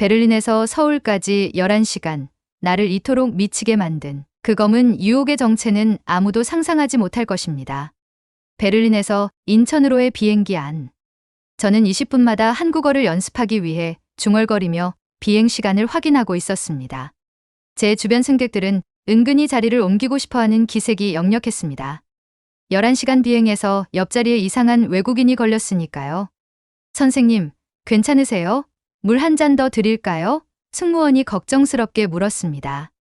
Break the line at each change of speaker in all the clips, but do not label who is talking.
베를린에서 서울까지 11시간, 나를 이토록 미치게 만든 그 검은 유혹의 정체는 아무도 상상하지 못할 것입니다. 베를린에서 인천으로의 비행기 안. 저는 20분마다 한국어를 연습하기 위해 중얼거리며 비행 시간을 확인하고 있었습니다. 제 주변 승객들은 은근히 자리를 옮기고 싶어하는 기색이 역력했습니다. 11시간 비행에서 옆자리에 이상한 외국인이 걸렸으니까요. 선생님, 괜찮으세요? 물 한 잔 더 드릴까요? 승무원이 걱정스럽게 물었습니다.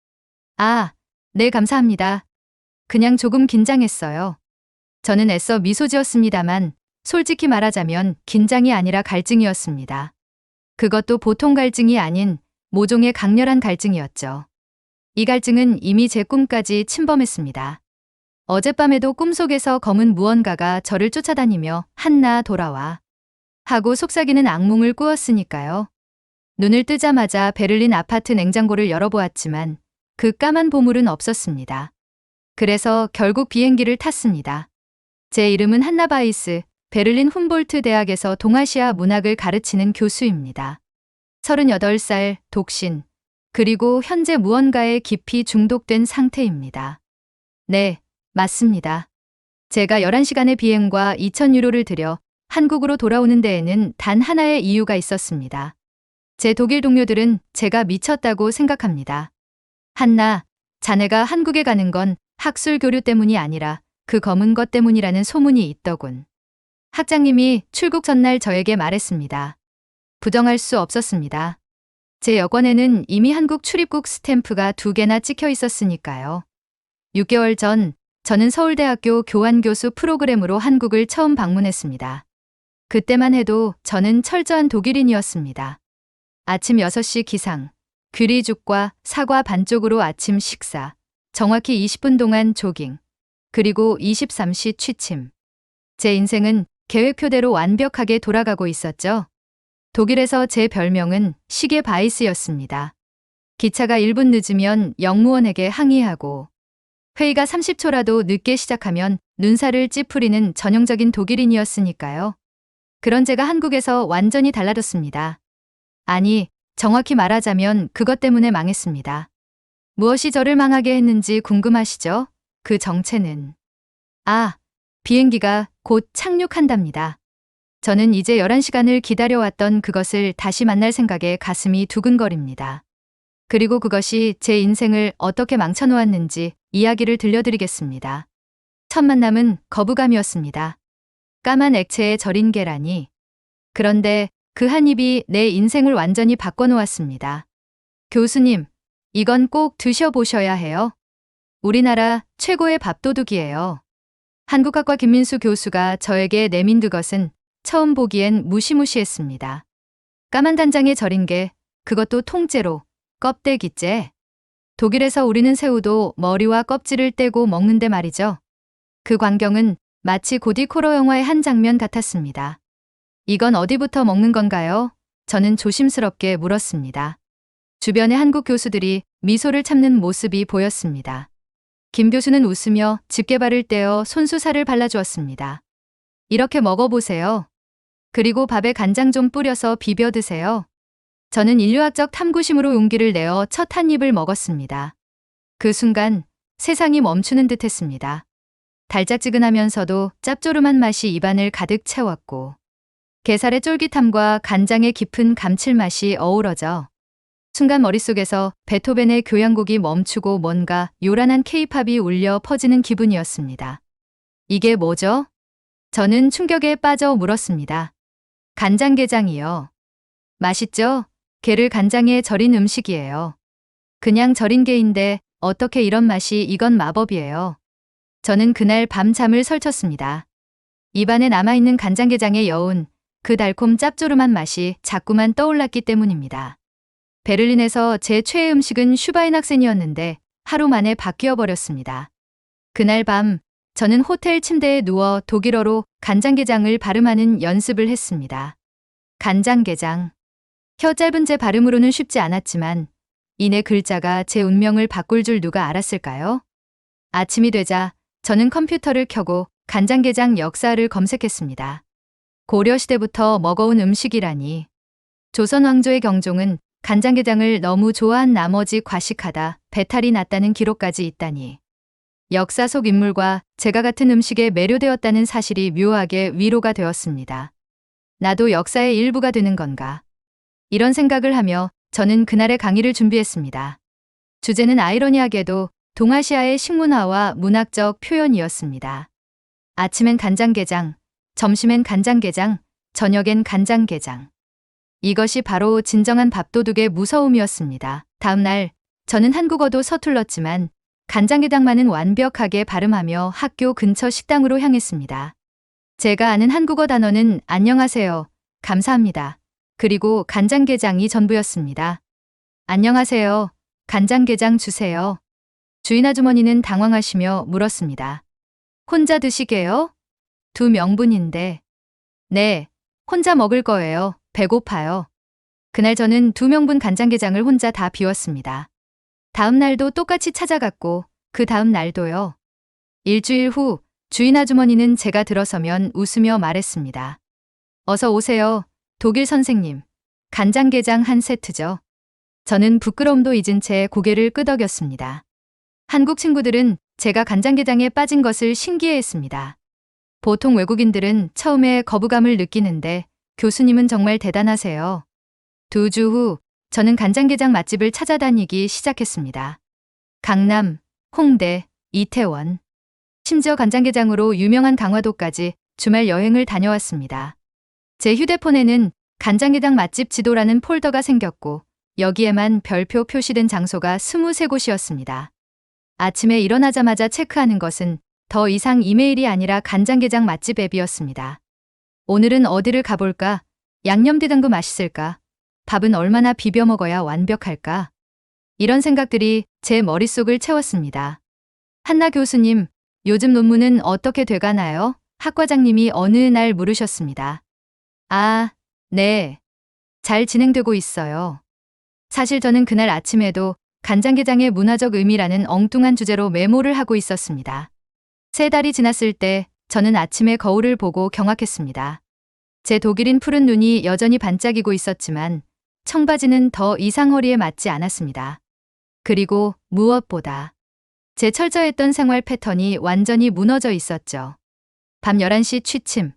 아, 네, 감사합니다. 그냥 조금 긴장했어요. 저는 애써 미소 지었습니다만 솔직히 말하자면 긴장이 아니라 갈증이었습니다. 그것도 보통 갈증이 아닌 모종의 강렬한 갈증이었죠. 이 갈증은 이미 제 꿈까지 침범했습니다. 어젯밤에도 꿈속에서 검은 무언가가 저를 쫓아다니며 한나 돌아와 하고 속삭이는 악몽을 꾸었으니까요. 눈을 뜨자마자 베를린 아파트 냉장고를 열어보았지만 그 까만 보물은 없었습니다. 그래서 결국 비행기를 탔습니다. 제 이름은 한나 바이스, 베를린 훔볼트 대학에서 동아시아 문학을 가르치는 교수입니다. 38살, 독신, 그리고 현재 무언가에 깊이 중독된 상태입니다. 네, 맞습니다. 제가 11시간의 비행과 2,000유로를 들여 한국으로 돌아오는 데에는 단 하나의 이유가 있었습니다. 제 독일 동료들은 제가 미쳤다고 생각합니다. 한나, 자네가 한국에 가는 건 학술 교류 때문이 아니라 그 검은 것 때문이라는 소문이 있더군. 학장님이 출국 전날 저에게 말했습니다. 부정할 수 없었습니다. 제 여권에는 이미 한국 출입국 스탬프가 2개나 찍혀 있었으니까요. 6개월 전 저는 서울대학교 교환교수 프로그램으로 한국을 처음 방문했습니다. 그때만 해도 저는 철저한 독일인이었습니다. 아침 6시 기상, 귀리죽과 사과 반쪽으로 아침 식사, 정확히 20분 동안 조깅, 그리고 23시 취침. 제 인생은 계획표대로 완벽하게 돌아가고 있었죠. 독일에서 제 별명은 시계 바이스였습니다. 기차가 1분 늦으면 역무원에게 항의하고 회의가 30초라도 늦게 시작하면 눈살을 찌푸리는 전형적인 독일인이었으니까요. 그런 제가 한국에서 완전히 달라졌습니다. 아니, 정확히 말하자면 그것 때문에 망했습니다. 무엇이 저를 망하게 했는지 궁금하시죠? 그 정체는. 비행기가 곧 착륙한답니다. 저는 이제 11시간을 기다려왔던 그것을 다시 만날 생각에 가슴이 두근거립니다. 그리고 그것이 제 인생을 어떻게 망쳐놓았는지 이야기를 들려드리겠습니다. 첫 만남은 거부감이었습니다. 까만 액체에 절인 계란이. 그런데 그 한 입이 내 인생을 완전히 바꿔놓았습니다. 교수님, 이건 꼭 드셔보셔야 해요. 우리나라 최고의 밥도둑이에요. 한국학과 김민수 교수가 저에게 내민 그것은 처음 보기엔 무시무시했습니다. 까만 단장에 절인 게, 그것도 통째로, 껍데기째. 독일에서 우리는 새우도 머리와 껍질을 떼고 먹는데 말이죠. 그 광경은 마치 고딕 호러 영화의 한 장면 같았습니다. 이건 어디부터 먹는 건가요? 저는 조심스럽게 물었습니다. 주변의 한국 교수들이 미소를 참는 모습이 보였습니다. 김 교수는 웃으며 집게발을 떼어 손수살을 발라주었습니다. 이렇게 먹어보세요. 그리고 밥에 간장 좀 뿌려서 비벼 드세요. 저는 인류학적 탐구심으로 용기를 내어 첫 한 입을 먹었습니다. 그 순간 세상이 멈추는 듯 했습니다. 달짝지근하면서도 짭조름한 맛이 입안을 가득 채웠고 게살의 쫄깃함과 간장의 깊은 감칠맛이 어우러져 순간 머릿속에서 베토벤의 교향곡이 멈추고 뭔가 요란한 케이팝이 울려 퍼지는 기분이었습니다. 이게 뭐죠? 저는 충격에 빠져 물었습니다. 간장게장이요. 맛있죠? 게를 간장에 절인 음식이에요. 그냥 절인 게인데 어떻게 이런 맛이, 이건 마법이에요. 저는 그날 밤 잠을 설쳤습니다. 입안에 남아있는 간장게장의 여운, 그 달콤 짭조름한 맛이 자꾸만 떠올랐기 때문입니다. 베를린에서 제 최애 음식은 슈바인학센이었는데 하루 만에 바뀌어 버렸습니다. 그날 밤 저는 호텔 침대에 누워 독일어로 간장게장을 발음하는 연습을 했습니다. 간장게장. 혀 짧은 제 발음으로는 쉽지 않았지만 이내 글자가 제 운명을 바꿀 줄 누가 알았을까요? 아침이 되자 저는 컴퓨터를 켜고 간장게장 역사를 검색했습니다. 고려시대부터 먹어온 음식이라니. 조선 왕조의 경종은 간장게장을 너무 좋아한 나머지 과식하다 배탈이 났다는 기록까지 있다니. 역사 속 인물과 제가 같은 음식에 매료되었다는 사실이 묘하게 위로가 되었습니다. 나도 역사의 일부가 되는 건가? 이런 생각을 하며 저는 그날의 강의를 준비했습니다. 주제는 아이러니하게도 동아시아의 식문화와 문학적 표현이었습니다. 아침엔 간장게장, 점심엔 간장게장, 저녁엔 간장게장. 이것이 바로 진정한 밥도둑의 무서움이었습니다. 다음 날 저는 한국어도 서툴렀지만 간장게장만은 완벽하게 발음하며 학교 근처 식당으로 향했습니다. 제가 아는 한국어 단어는 안녕하세요, 감사합니다, 그리고 간장게장이 전부였습니다. 안녕하세요, 간장게장 주세요. 주인 아주머니는 당황하시며 물었습니다. 혼자 드시게요? 2명분인데. 네, 혼자 먹을 거예요. 배고파요. 그날 저는 2명분 간장게장을 혼자 다 비웠습니다. 다음 날도 똑같이 찾아갔고 그 다음 날도요. 일주일 후 주인 아주머니는 제가 들어서면 웃으며 말했습니다. 어서 오세요, 독일 선생님. 간장게장 한 세트죠. 저는 부끄러움도 잊은 채 고개를 끄덕였습니다. 한국 친구들은 제가 간장게장에 빠진 것을 신기해했습니다. 보통 외국인들은 처음에 거부감을 느끼는데 교수님은 정말 대단하세요. 2주 후 저는 간장게장 맛집을 찾아다니기 시작했습니다. 강남, 홍대, 이태원. 심지어 간장게장으로 유명한 강화도까지 주말 여행을 다녀왔습니다. 제 휴대폰에는 간장게장 맛집 지도라는 폴더가 생겼고 여기에만 별표 표시된 장소가 23곳이었습니다. 아침에 일어나자마자 체크하는 것은 더 이상 이메일이 아니라 간장게장 맛집 앱이었습니다. 오늘은 어디를 가볼까? 양념대장도 맛있을까? 밥은 얼마나 비벼 먹어야 완벽할까? 이런 생각들이 제 머릿속을 채웠습니다. 한나 교수님, 요즘 논문은 어떻게 돼가나요? 학과장님이 어느 날 물으셨습니다. 아, 네. 잘 진행되고 있어요. 사실 저는 그날 아침에도 간장게장의 문화적 의미라는 엉뚱한 주제로 메모를 하고 있었습니다. 3달이 지났을 때 저는 아침에 거울을 보고 경악했습니다. 제 독일인 푸른 눈이 여전히 반짝이고 있었지만 청바지는 더 이상 허리에 맞지 않았습니다. 그리고 무엇보다 제 철저했던 생활 패턴이 완전히 무너져 있었죠. 밤 11시 취침.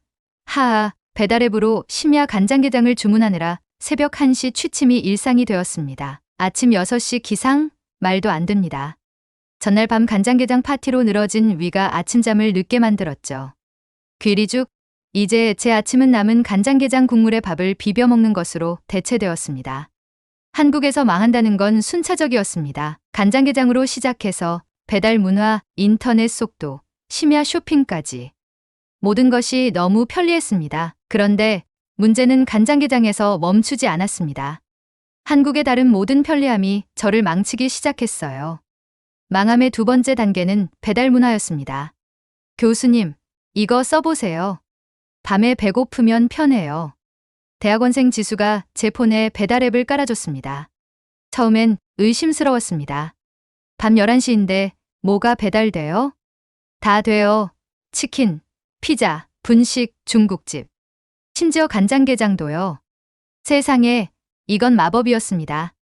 하하, 배달앱으로 심야 간장게장을 주문하느라 새벽 1시 취침이 일상이 되었습니다. 아침 6시 기상? 말도 안 됩니다. 전날 밤 간장게장 파티로 늘어진 위가 아침잠을 늦게 만들었죠. 귀리죽, 이제 제 아침은 남은 간장게장 국물에 밥을 비벼 먹는 것으로 대체되었습니다. 한국에서 망한다는 건 순차적이었습니다. 간장게장으로 시작해서 배달 문화, 인터넷 속도, 심야 쇼핑까지. 모든 것이 너무 편리했습니다. 그런데 문제는 간장게장에서 멈추지 않았습니다. 한국의 다른 모든 편리함이 저를 망치기 시작했어요. 망함의 2번째 단계는 배달 문화였습니다. 교수님, 이거 써보세요. 밤에 배고프면 편해요. 대학원생 지수가 제 폰에 배달 앱을 깔아줬습니다. 처음엔 의심스러웠습니다. 밤 11시인데 뭐가 배달돼요? 다 돼요. 치킨, 피자, 분식, 중국집. 심지어 간장게장도요. 세상에, 이건 마법이었습니다.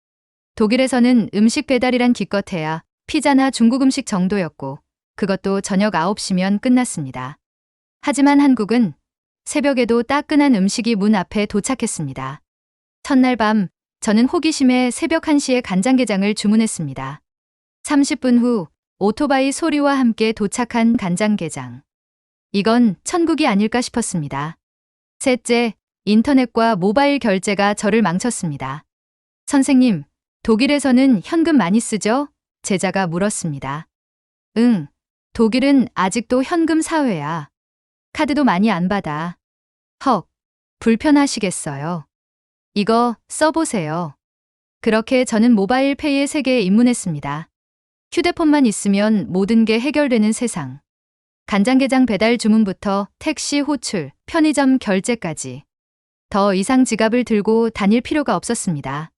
독일에서는 음식 배달이란 기껏해야 피자나 중국 음식 정도였고 그것도 저녁 9시면 끝났습니다. 하지만 한국은 새벽에도 따끈한 음식이 문 앞에 도착했습니다. 첫날 밤 저는 호기심에 새벽 1시에 간장게장을 주문했습니다. 30분 후 오토바이 소리와 함께 도착한 간장게장. 이건 천국이 아닐까 싶었습니다. 셋째, 인터넷과 모바일 결제가 저를 망쳤습니다. 선생님, 독일에서는 현금 많이 쓰죠? 제자가 물었습니다. 응, 독일은 아직도 현금 사회야. 카드도 많이 안 받아. 헉, 불편하시겠어요. 이거 써보세요. 그렇게 저는 모바일 페이의 세계에 입문했습니다. 휴대폰만 있으면 모든 게 해결되는 세상. 간장게장 배달 주문부터 택시 호출, 편의점 결제까지. 더 이상 지갑을 들고 다닐 필요가 없었습니다.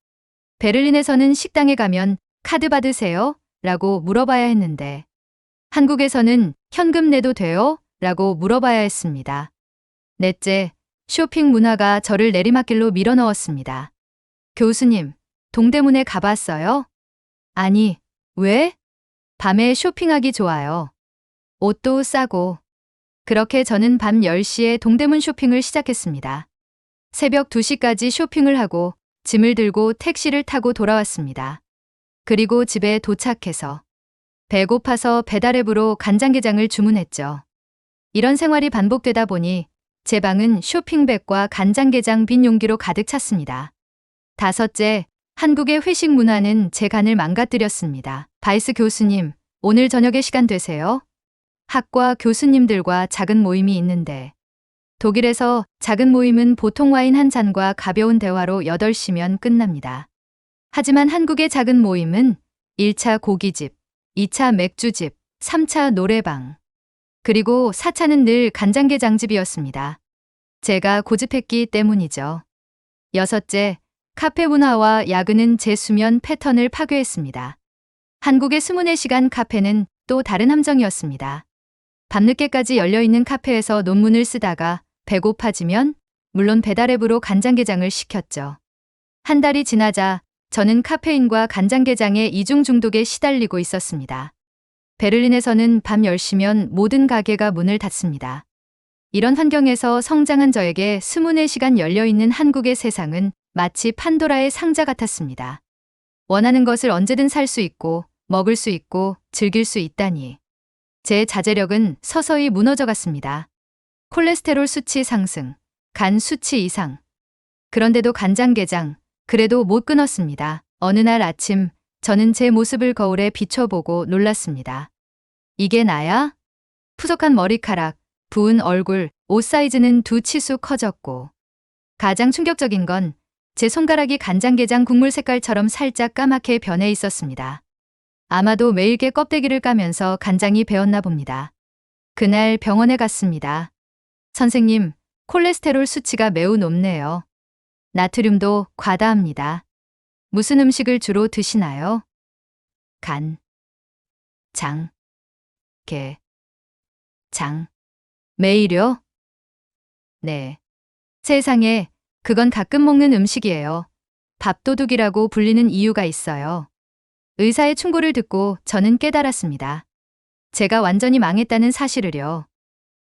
베를린에서는 식당에 가면 카드 받으세요? 라고 물어봐야 했는데 한국에서는 현금 내도 돼요? 라고 물어봐야 했습니다. 넷째, 쇼핑 문화가 저를 내리막길로 밀어넣었습니다. 교수님, 동대문에 가봤어요? 아니, 왜? 밤에 쇼핑하기 좋아요. 옷도 싸고. 그렇게 저는 밤 10시에 동대문 쇼핑을 시작했습니다. 새벽 2시까지 쇼핑을 하고 짐을 들고 택시를 타고 돌아왔습니다. 그리고 집에 도착해서 배고파서 배달앱으로 간장게장을 주문했죠. 이런 생활이 반복되다 보니 제 방은 쇼핑백과 간장게장 빈 용기로 가득 찼습니다. 5째, 한국의 회식 문화는 제 간을 망가뜨렸습니다. 바이스 교수님, 오늘 저녁에 시간 되세요? 학과 교수님들과 작은 모임이 있는데 독일에서 작은 모임은 보통 와인 한 잔과 가벼운 대화로 8시면 끝납니다. 하지만 한국의 작은 모임은 1차 고깃집, 2차 맥주집, 3차 노래방, 그리고 4차는 늘 간장게장집이었습니다. 제가 고집했기 때문이죠. 6째, 카페 문화와 야근은 제 수면 패턴을 파괴했습니다. 한국의 24시간 카페는 또 다른 함정이었습니다. 밤늦게까지 열려있는 카페에서 논문을 쓰다가 배고파지면 물론 배달앱으로 간장게장을 시켰죠. 한 달이 지나자 저는 카페인과 간장게장의 이중 중독에 시달리고 있었습니다. 베를린에서는 밤 10시면 모든 가게가 문을 닫습니다. 이런 환경에서 성장한 저에게 24시간 열려있는 한국의 세상은 마치 판도라의 상자 같았습니다. 원하는 것을 언제든 살 수 있고 먹을 수 있고 즐길 수 있다니. 제 자제력은 서서히 무너져 갔습니다. 콜레스테롤 수치 상승, 간 수치 이상. 그런데도 간장게장, 그래도 못 끊었습니다. 어느 날 아침, 저는 제 모습을 거울에 비춰보고 놀랐습니다. 이게 나야? 푸석한 머리카락, 부은 얼굴, 옷 사이즈는 2치수 커졌고. 가장 충격적인 건 제 손가락이 간장게장 국물 색깔처럼 살짝 까맣게 변해 있었습니다. 아마도 매일 게 껍데기를 까면서 간장이 배었나 봅니다. 그날 병원에 갔습니다. 선생님, 콜레스테롤 수치가 매우 높네요. 나트륨도 과다합니다. 무슨 음식을 주로 드시나요? 간, 장, 게, 장. 매일요? 네. 세상에, 그건 가끔 먹는 음식이에요. 밥도둑이라고 불리는 이유가 있어요. 의사의 충고를 듣고 저는 깨달았습니다. 제가 완전히 망했다는 사실을요.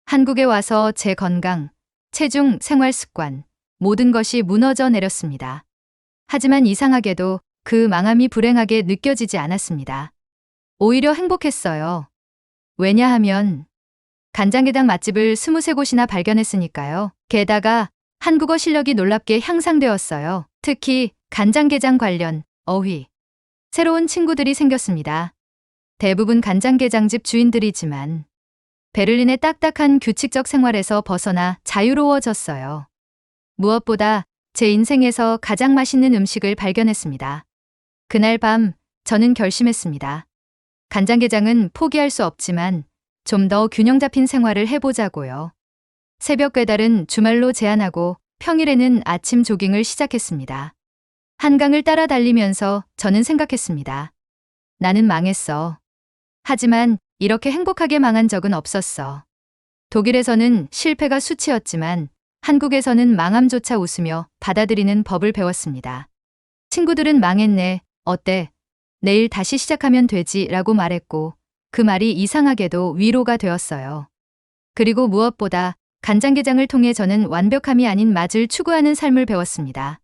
한국에 와서 제 건강, 체중, 생활 습관, 모든 것이 무너져 내렸습니다. 하지만 이상하게도 그 망함이 불행하게 느껴지지 않았습니다. 오히려 행복했어요. 왜냐하면 간장게장 맛집을 23곳이나 발견했으니까요. 게다가 한국어 실력이 놀랍게 향상되었어요. 특히 간장게장 관련 어휘. 새로운 친구들이 생겼습니다. 대부분 간장게장집 주인들이지만 베를린의 딱딱한 규칙적 생활에서 벗어나 자유로워졌어요. 무엇보다 제 인생에서 가장 맛있는 음식을 발견했습니다. 그날 밤 저는 결심했습니다. 간장게장은 포기할 수 없지만 좀 더 균형 잡힌 생활을 해보자고요. 새벽 배달은 주말로 제한하고 평일에는 아침 조깅을 시작했습니다. 한강을 따라 달리면서 저는 생각했습니다. 나는 망했어. 하지만 이렇게 행복하게 망한 적은 없었어. 독일에서는 실패가 수치였지만 한국에서는 망함조차 웃으며 받아들이는 법을 배웠습니다. 친구들은 망했네, 어때? 내일 다시 시작하면 되지 라고 말했고 그 말이 이상하게도 위로가 되었어요. 그리고 무엇보다 간장게장을 통해 저는 완벽함이 아닌 맛을 추구하는 삶을 배웠습니다.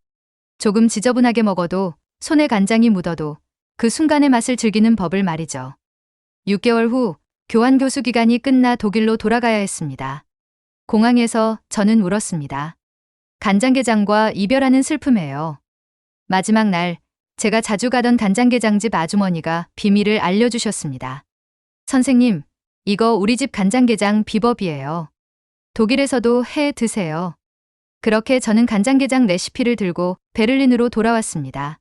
조금 지저분하게 먹어도 손에 간장이 묻어도 그 순간의 맛을 즐기는 법을 말이죠. 6개월 후 교환 교수 기간이 끝나 독일로 돌아가야 했습니다. 공항에서 저는 울었습니다. 간장게장과 이별하는 슬픔에요. 마지막 날 제가 자주 가던 간장게장집 아주머니가 비밀을 알려주셨습니다. 선생님, 이거 우리 집 간장게장 비법이에요. 독일에서도 해 드세요. 그렇게 저는 간장게장 레시피를 들고 베를린으로 돌아왔습니다.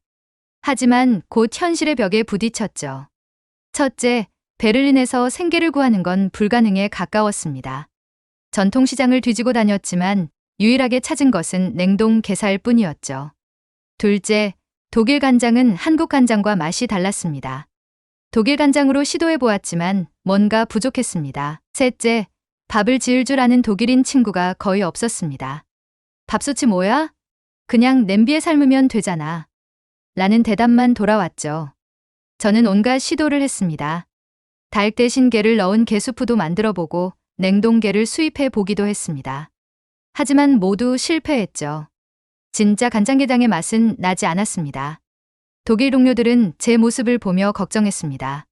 하지만 곧 현실의 벽에 부딪혔죠. 첫째, 베를린에서 생계를 구하는 건 불가능에 가까웠습니다. 전통시장을 뒤지고 다녔지만 유일하게 찾은 것은 냉동 게살 뿐이었죠. 둘째, 독일 간장은 한국 간장과 맛이 달랐습니다. 독일 간장으로 시도해 보았지만 뭔가 부족했습니다. 셋째, 밥을 지을 줄 아는 독일인 친구가 거의 없었습니다. 밥솥이 뭐야? 그냥 냄비에 삶으면 되잖아. 라는 대답만 돌아왔죠. 저는 온갖 시도를 했습니다. 닭 대신 게를 넣은 게수프도 만들어보고 냉동게를 수입해 보기도 했습니다. 하지만 모두 실패했죠. 진짜 간장게장의 맛은 나지 않았습니다. 독일 동료들은 제 모습을 보며 걱정했습니다.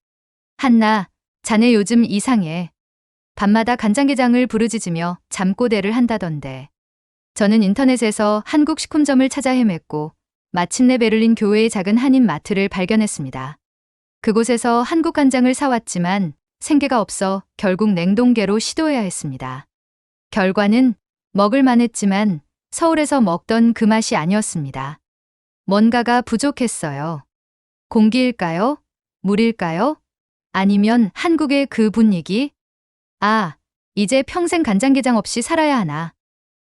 한나, 자네 요즘 이상해. 밤마다 간장게장을 부르짖으며 잠꼬대를 한다던데. 저는 인터넷에서 한국 식품점을 찾아 헤맸고 마침내 베를린 교외의 작은 한인 마트를 발견했습니다. 그곳에서 한국 간장을 사왔지만 생계가 없어 결국 냉동게로 시도해야 했습니다. 결과는 먹을만 했지만 서울에서 먹던 그 맛이 아니었습니다. 뭔가가 부족했어요. 공기일까요? 물일까요? 아니면 한국의 그 분위기? 아, 이제 평생 간장게장 없이 살아야 하나.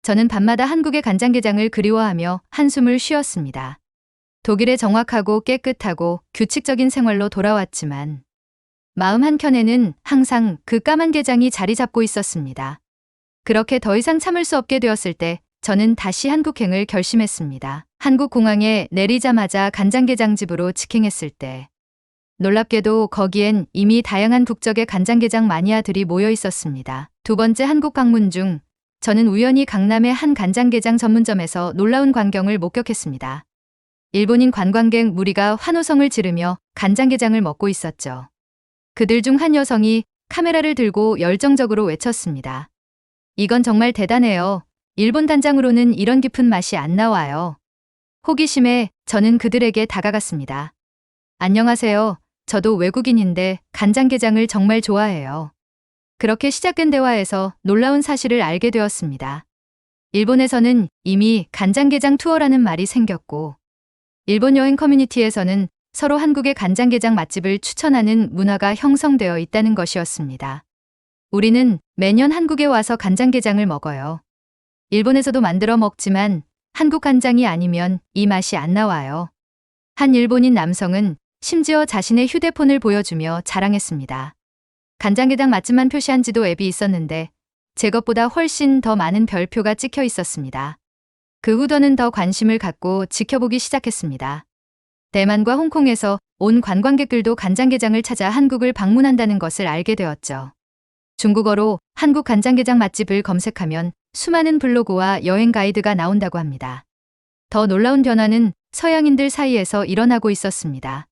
저는 밤마다 한국의 간장게장을 그리워하며 한숨을 쉬었습니다. 독일의 정확하고 깨끗하고 규칙적인 생활로 돌아왔지만 마음 한켠에는 항상 그 까만 게장이 자리 잡고 있었습니다. 그렇게 더 이상 참을 수 없게 되었을 때 저는 다시 한국행을 결심했습니다. 한국 공항에 내리자마자 간장게장집으로 직행했을 때 놀랍게도 거기엔 이미 다양한 국적의 간장게장 마니아들이 모여 있었습니다. 두 번째 한국 방문 중 저는 우연히 강남의 한 간장게장 전문점에서 놀라운 광경을 목격했습니다. 일본인 관광객 무리가 환호성을 지르며 간장게장을 먹고 있었죠. 그들 중 한 여성이 카메라를 들고 열정적으로 외쳤습니다. 이건 정말 대단해요. 일본 간장으로는 이런 깊은 맛이 안 나와요. 호기심에 저는 그들에게 다가갔습니다. 안녕하세요. 저도 외국인인데 간장게장을 정말 좋아해요. 그렇게 시작된 대화에서 놀라운 사실을 알게 되었습니다. 일본에서는 이미 간장게장 투어라는 말이 생겼고 일본 여행 커뮤니티에서는 서로 한국의 간장게장 맛집을 추천하는 문화가 형성되어 있다는 것이었습니다. 우리는 매년 한국에 와서 간장게장을 먹어요. 일본에서도 만들어 먹지만 한국 간장이 아니면 이 맛이 안 나와요. 한 일본인 남성은 심지어 자신의 휴대폰을 보여주며 자랑했습니다. 간장게장 맛집만 표시한 지도 앱이 있었는데 제 것보다 훨씬 더 많은 별표가 찍혀 있었습니다. 그 후 저는 더 관심을 갖고 지켜보기 시작했습니다. 대만과 홍콩에서 온 관광객들도 간장게장을 찾아 한국을 방문한다는 것을 알게 되었죠. 중국어로 한국 간장게장 맛집을 검색하면 수많은 블로그와 여행 가이드가 나온다고 합니다. 더 놀라운 변화는 서양인들 사이에서 일어나고 있었습니다.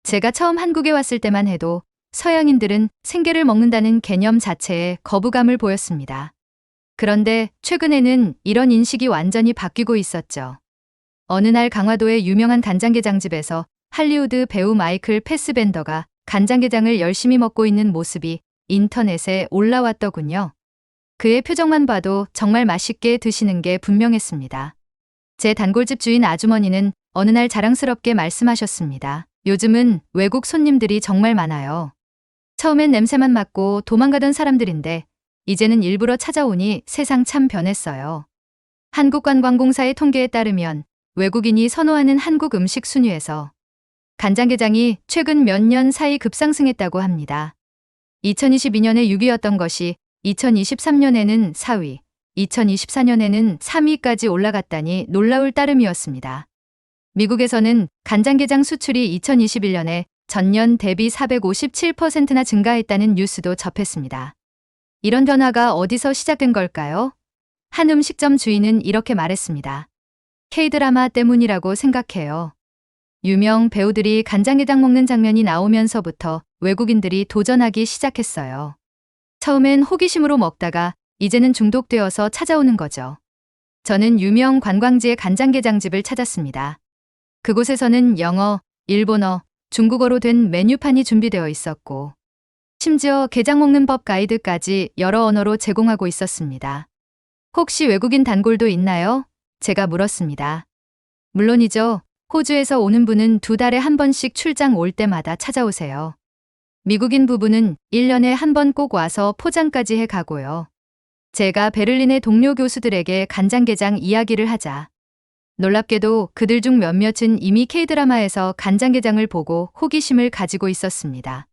제가 처음 한국에 왔을 때만 해도 서양인들은 생게를 먹는다는 개념 자체에 거부감을 보였습니다. 그런데 최근에는 이런 인식이 완전히 바뀌고 있었죠. 어느 날 강화도의 유명한 간장게장집에서 할리우드 배우 마이클 패스벤더가 간장게장을 열심히 먹고 있는 모습이 인터넷에 올라왔더군요. 그의 표정만 봐도 정말 맛있게 드시는 게 분명했습니다. 제 단골집 주인 아주머니는 어느 날 자랑스럽게 말씀하셨습니다. 요즘은 외국 손님들이 정말 많아요. 처음엔 냄새만 맡고 도망가던 사람들인데 이제는 일부러 찾아오니 세상 참 변했어요. 한국관광공사의 통계에 따르면 외국인이 선호하는 한국 음식 순위에서 간장게장이 최근 몇 년 사이 급상승했다고 합니다. 2022년에 6위였던 것이 2023년에는 4위, 2024년에는 3위까지 올라갔다니 놀라울 따름이었습니다. 미국에서는 간장게장 수출이 2021년에 전년 대비 457%나 증가했다는 뉴스도 접했습니다. 이런 변화가 어디서 시작된 걸까요? 한 음식점 주인은 이렇게 말했습니다. K-드라마 때문이라고 생각해요. 유명 배우들이 간장게장 먹는 장면이 나오면서부터 외국인들이 도전하기 시작했어요. 처음엔 호기심으로 먹다가 이제는 중독되어서 찾아오는 거죠. 저는 유명 관광지의 간장게장집을 찾았습니다. 그곳에서는 영어, 일본어, 중국어로 된 메뉴판이 준비되어 있었고 심지어 게장 먹는 법 가이드까지 여러 언어로 제공하고 있었습니다. 혹시 외국인 단골도 있나요? 제가 물었습니다. 물론이죠. 호주에서 오는 분은 2달에 한 번씩 출장 올 때마다 찾아오세요. 미국인 부부는 1년에 한 번 꼭 와서 포장까지 해 가고요. 제가 베를린의 동료 교수들에게 간장게장 이야기를 하자 놀랍게도 그들 중 몇몇은 이미 K-드라마에서 간장게장을 보고 호기심을 가지고 있었습니다.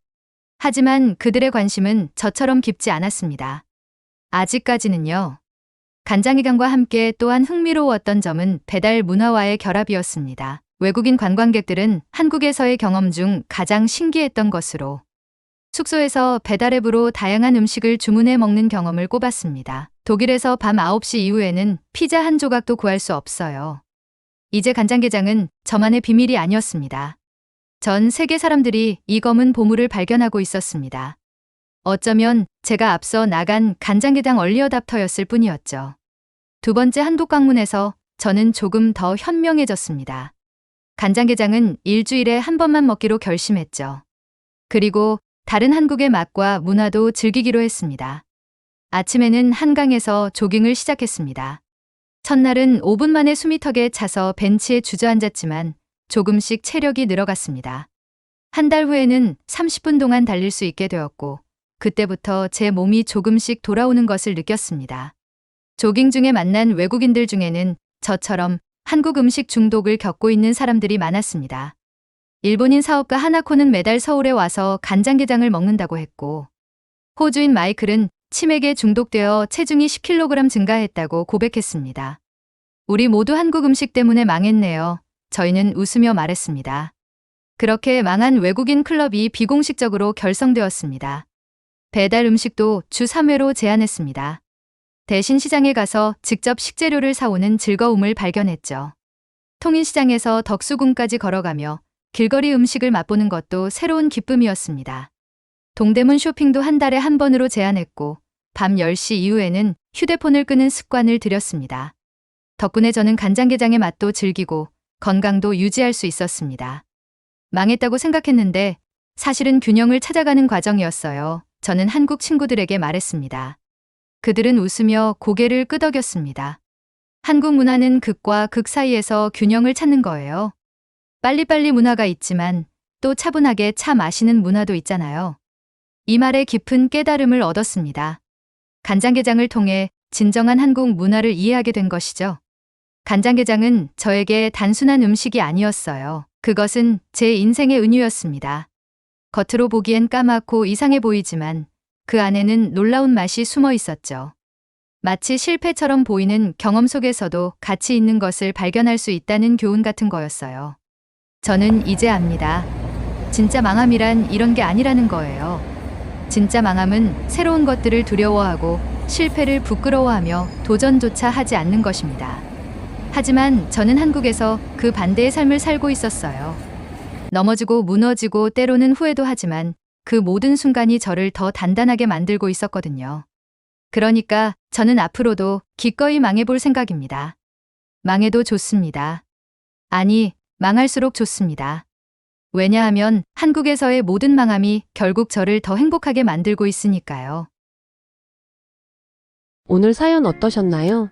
하지만 그들의 관심은 저처럼 깊지 않았습니다. 아직까지는요. 간장게장과 함께 또한 흥미로웠던 점은 배달 문화와의 결합이었습니다. 외국인 관광객들은 한국에서의 경험 중 가장 신기했던 것으로 숙소에서 배달앱으로 다양한 음식을 주문해 먹는 경험을 꼽았습니다. 독일에서 밤 9시 이후에는 피자 한 조각도 구할 수 없어요. 이제 간장게장은 저만의 비밀이 아니었습니다. 전 세계 사람들이 이 검은 보물을 발견하고 있었습니다. 어쩌면 제가 앞서 나간 간장게장 얼리어답터였을 뿐이었죠. 두 번째 한국 방문에서 저는 조금 더 현명해졌습니다. 간장게장은 일주일에 한 번만 먹기로 결심했죠. 그리고 다른 한국의 맛과 문화도 즐기기로 했습니다. 아침에는 한강에서 조깅을 시작했습니다. 첫날은 5분 만에 숨이 턱에 차서 벤치에 주저앉았지만 조금씩 체력이 늘어갔습니다. 한 달 후에는 30분 동안 달릴 수 있게 되었고 그때부터 제 몸이 조금씩 돌아오는 것을 느꼈습니다. 조깅 중에 만난 외국인들 중에는 저처럼 한국 음식 중독을 겪고 있는 사람들이 많았습니다. 일본인 사업가 하나코는 매달 서울에 와서 간장게장을 먹는다고 했고, 호주인 마이클은 치맥에 중독되어 체중이 10kg 증가했다고 고백했습니다. 우리 모두 한국 음식 때문에 망했네요. 저희는 웃으며 말했습니다. 그렇게 망한 외국인 클럽이 비공식적으로 결성되었습니다. 배달 음식도 주 3회로 제한했습니다. 대신 시장에 가서 직접 식재료를 사오는 즐거움을 발견했죠. 통인시장에서 덕수궁까지 걸어가며 길거리 음식을 맛보는 것도 새로운 기쁨이었습니다. 동대문 쇼핑도 한 달에 한 번으로 제한했고 밤 10시 이후에는 휴대폰을 끄는 습관을 들였습니다. 덕분에 저는 간장게장의 맛도 즐기고 건강도 유지할 수 있었습니다. 망했다고 생각했는데 사실은 균형을 찾아가는 과정이었어요. 저는 한국 친구들에게 말했습니다. 그들은 웃으며 고개를 끄덕였습니다. 한국 문화는 극과 극 사이에서 균형을 찾는 거예요. 빨리빨리 문화가 있지만 또 차분하게 차 마시는 문화도 있잖아요. 이 말에 깊은 깨달음을 얻었습니다. 간장게장을 통해 진정한 한국 문화를 이해하게 된 것이죠. 간장게장은 저에게 단순한 음식이 아니었어요. 그것은 제 인생의 은유였습니다. 겉으로 보기엔 까맣고 이상해 보이지만 그 안에는 놀라운 맛이 숨어 있었죠. 마치 실패처럼 보이는 경험 속에서도 가치 있는 것을 발견할 수 있다는 교훈 같은 거였어요. 저는 이제 압니다. 진짜 망함이란 이런 게 아니라는 거예요. 진짜 망함은 새로운 것들을 두려워하고 실패를 부끄러워하며 도전조차 하지 않는 것입니다. 하지만 저는 한국에서 그 반대의 삶을 살고 있었어요. 넘어지고 무너지고 때로는 후회도 하지만 그 모든 순간이 저를 더 단단하게 만들고 있었거든요. 그러니까 저는 앞으로도 기꺼이 망해볼 생각입니다. 망해도 좋습니다. 아니, 망할수록 좋습니다. 왜냐하면 한국에서의 모든 망함이 결국 저를 더 행복하게 만들고 있으니까요.
오늘 사연 어떠셨나요?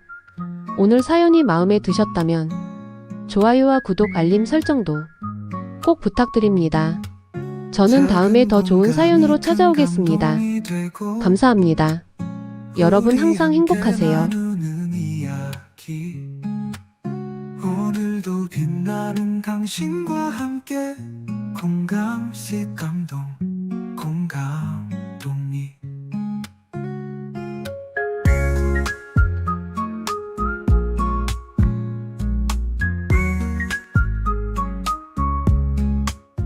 오늘 사연이 마음에 드셨다면 좋아요와 구독, 알림 설정도 꼭 부탁드립니다. 저는 다음에 더 좋은 사연으로 찾아오겠습니다. 감사합니다. 여러분 항상 행복하세요.
오늘도 빛나는 당신과 함께 공감시 감동 공감